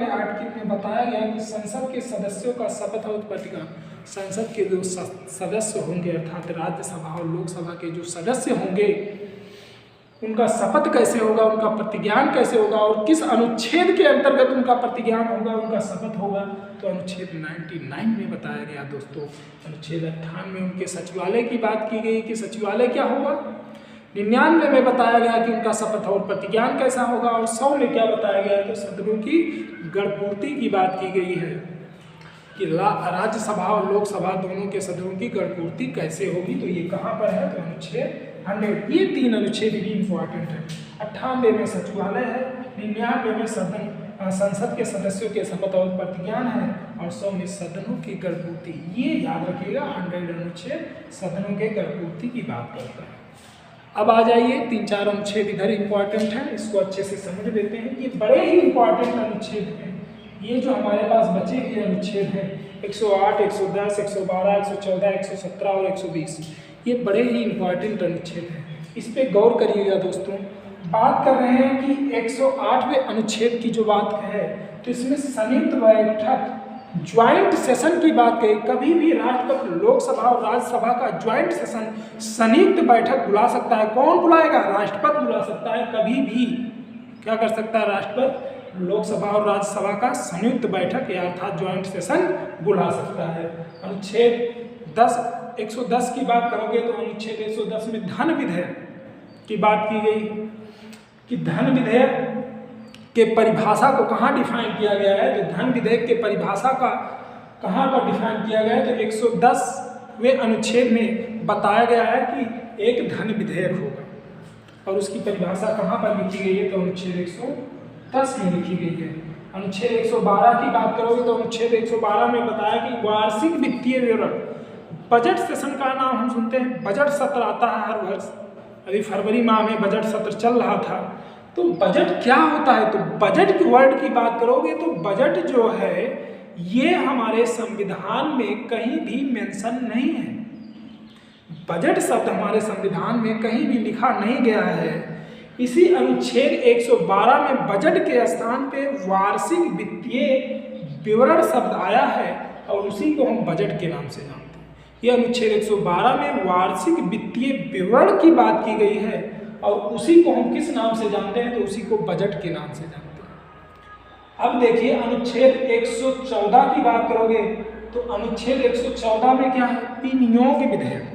Article में बताया गया कि संसद के सदस्यों का शपथ और प्रतिज्ञा, संसद के जो सदस्य होंगे अर्थात राज्यसभा और लोकसभा के जो सदस्य होंगे उनका शपथ कैसे होगा, उनका प्रतिज्ञान कैसे होगा और किस अनुच्छेद के अंतर्गत उनका प्रतिज्ञान होगा, उनका शपथ होगा। तो अनुच्छेद 99 में बताया गया दोस्तों। अनुच्छेद 98 में उनके सचिवालय की बात की गई कि सचिवालय क्या होगा। 99 में बताया गया कि उनका शपथ और प्रतिज्ञान कैसा होगा और 100 में क्या बताया गया तो सदनों की गणपूर्ति की बात की गई है कि राज्यसभा और लोकसभा दोनों के सदनों की गणपूर्ति कैसे होगी। तो ये कहाँ पर है तो अनुच्छेद 100। ये 3 अनुच्छेद भी इम्पोर्टेंट है। 98 में सचिवालय है, 99 में संसद के सदस्यों के शपथ और प्रतिज्ञान है और 100 में सदनों की गणपूर्ति। ये याद रखिएगा, 100 अनुच्छेद सदनों के गणपूर्ति की बात करता है। अब आ जाइए 3-4 अनुच्छेद इधर इम्पॉर्टेंट है, इसको अच्छे से समझ लेते हैं। ये बड़े ही इम्पॉर्टेंट अनुच्छेद हैं। ये जो हमारे पास बचे हुए अनुच्छेद हैं 108, 110, 112, 114, 117 और 120, ये बड़े ही इम्पॉर्टेंट अनुच्छेद हैं। इस पे गौर करिएगा दोस्तों। बात कर रहे हैं कि 108वें अनुच्छेद की जो बात है तो इसमें संयुक्त बैठक ज्वाइंट सेशन की बात कही। कभी भी राष्ट्रपति लोकसभा और राज्यसभा का ज्वाइंट सेशन संयुक्त बैठक बुला सकता है। कौन बुलाएगा? राष्ट्रपति बुला सकता है। कभी भी क्या कर सकता है? राष्ट्रपति लोकसभा और राज्यसभा का संयुक्त बैठक या अर्थात ज्वाइंट सेशन बुला सकता है। अनुच्छेद 110 की बात करोगे तो अनुच्छेद 110 में धन विधेयक की बात की गई कि धन विधेयक के परिभाषा को कहाँ डिफाइन किया गया है। तो धन विधेयक के परिभाषा का कहाँ पर डिफाइन किया गया है तो 110वें अनुच्छेद में बताया गया है कि एक धन विधेयक होगा और उसकी परिभाषा कहाँ पर लिखी गई है तो अनुच्छेद 110 में लिखी गई है। अनुच्छेद 112 की बात करोगे तो अनुच्छेद 112 में बताया कि वार्षिक वित्तीय विवरण, बजट सेशन का नाम हम सुनते हैं, बजट सत्र आता है हर वर्ष। अभी फरवरी माह में बजट सत्र चल रहा था। तो बजट क्या होता है तो बजट की वर्ड की बात करोगे तो बजट जो है ये हमारे संविधान में कहीं भी मेंशन नहीं है। बजट शब्द हमारे संविधान में कहीं भी लिखा नहीं गया है। इसी अनुच्छेद 112 में बजट के स्थान पे वार्षिक वित्तीय विवरण शब्द आया है और उसी को हम बजट के नाम से जानते हैं। ये अनुच्छेद 112 में वार्षिक वित्तीय विवरण की बात की गई है और उसी को हम किस नाम से जानते हैं तो उसी को बजट के नाम से जानते हैं। अब देखिए अनुच्छेद 114 की बात करोगे तो अनुच्छेद 114 में क्या है? विनियोग विधेयक।